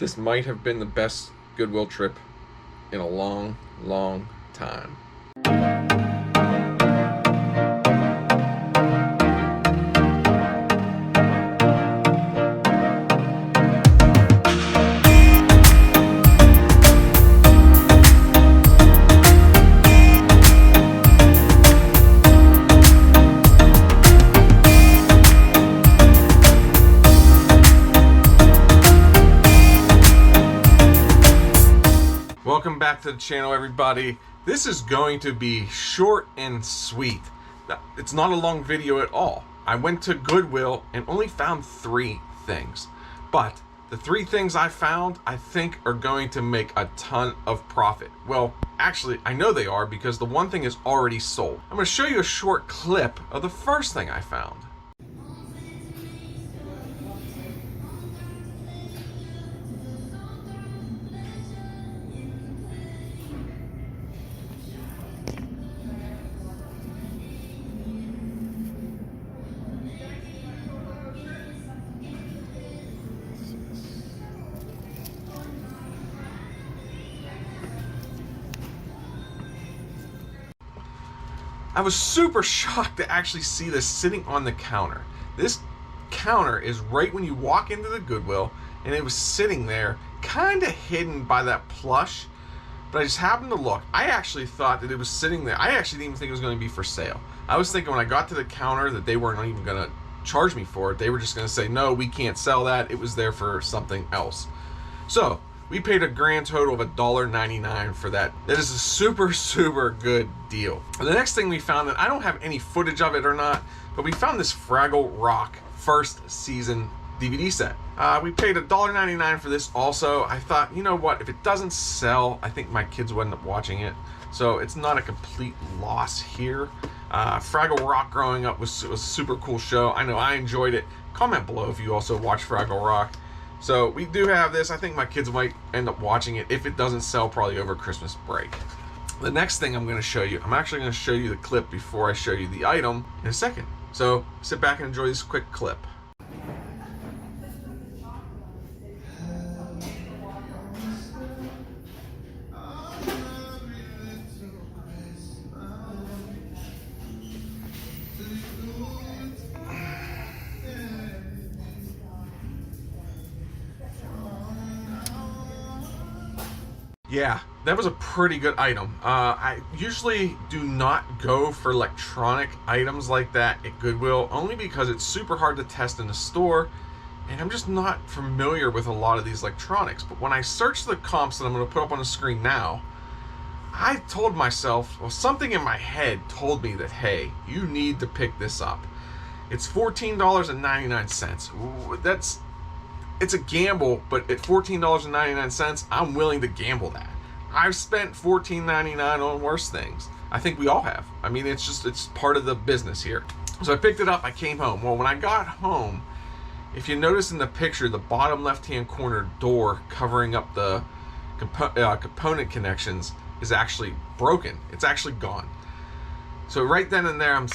This might have been the best Goodwill trip in a long, long time. Welcome back to the channel, everybody. This is going to be short and sweet. It's not a long video at all. I went to Goodwill and only found 3 things. But the 3 things I found, I think are going to make a ton of profit. Well, actually, I know they are because the one thing is already sold. I'm going to show you a short clip of the first thing I found. I was super shocked to actually see this sitting on the counter. This counter is right when you walk into the Goodwill, and it was sitting there, kind of hidden by that plush, but I just happened to look. I actually thought that it was sitting there. I actually didn't even think it was going to be for sale. I was thinking when I got to the counter that they weren't even going to charge me for it. They were just going to say, no, we can't sell that. It was there for something else. So we paid a grand total of $1.99 for that. That is a super, super good deal. And the next thing we found, that I don't have any footage of it or not, but we found this Fraggle Rock first season DVD set. We paid $1.99 for this also. I thought, you know what, if it doesn't sell, I think my kids will end up watching it. So it's not a complete loss here. Fraggle Rock growing up was a super cool show. I know I enjoyed it. Comment below if you also watch Fraggle Rock. So we do have this. I think my kids might end up watching it if it doesn't sell, probably over Christmas break. The next thing I'm going to show you, I'm actually going to show you the clip before I show you the item in a second. So sit back and enjoy this quick clip. Yeah, that was a pretty good item. I usually do not go for electronic items like that at Goodwill, only because it's super hard to test in the store, and I'm just not familiar with a lot of these electronics. But when I searched the comps that I'm going to put up on the screen now, I told myself, well, something in my head told me that, hey, you need to pick this up. It's $14.99. It's a gamble, but at $14.99, I'm willing to gamble that. I've spent $14.99 on worse things. I think we all have. I mean, it's part of the business here. So I picked it up, I came home. Well, when I got home, if you notice in the picture, the bottom left-hand corner door covering up the component connections is actually broken. It's actually gone. So right then and there, I'm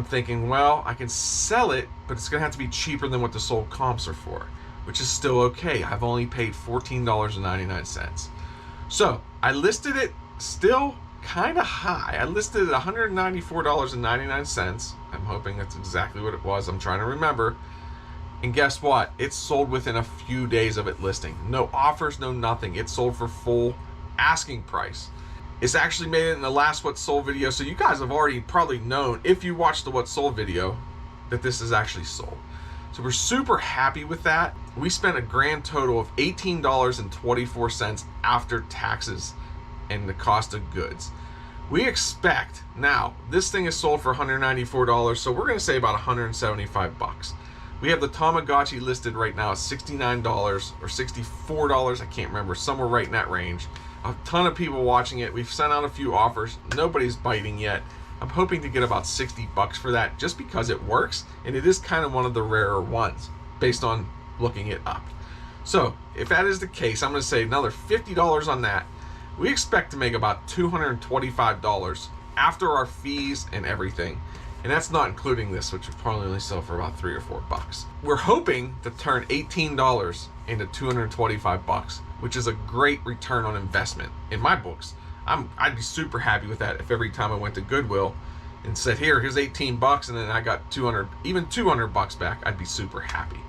thinking, well, I can sell it, but it's gonna have to be cheaper than what the sold comps are for, which is still okay. I've only paid $14.99. So I listed it still kind of high. I listed it at $194.99. I'm hoping that's exactly what it was. I'm trying to remember. And guess what? It sold within a few days of it listing. No offers, no nothing. It sold for full asking price. It's actually made it in the last What Sold video, so you guys have already probably known, if you watched the What Sold video, that this is actually sold. So we're super happy with that. We spent a grand total of $18.24 after taxes and the cost of goods. We expect, now, this thing is sold for $194, so we're gonna say about 175 bucks. We have the Tamagotchi listed right now at $69 or $64, I can't remember, somewhere right in that range. A ton of people watching it. We've sent out a few offers. Nobody's biting yet. I'm hoping to get about 60 bucks for that just because it works, and it is kind of one of the rarer ones based on looking it up. So if that is the case, I'm going to say another $50 on that. We expect to make about $225 after our fees and everything. And that's not including this, which would probably only sell for about $3 or $4. We're hoping to turn $18 into $225, which is a great return on investment in my books. I'd be super happy with that if every time I went to Goodwill and said, here's $18, and then I got 200, even $200 back, I'd be super happy.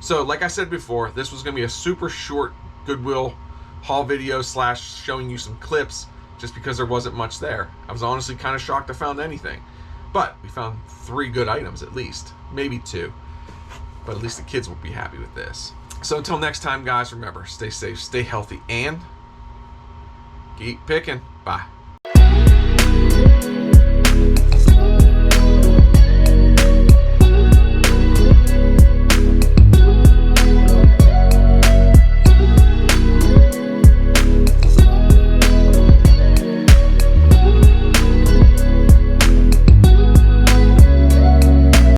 So like I said before, this was going to be a super short Goodwill haul video / showing you some clips, just because there wasn't much there. I was honestly kind of shocked I found anything. But we found 3 good items at least, maybe 2. But at least the kids will be happy with this. So until next time, guys, remember, stay safe, stay healthy, and keep picking. Bye.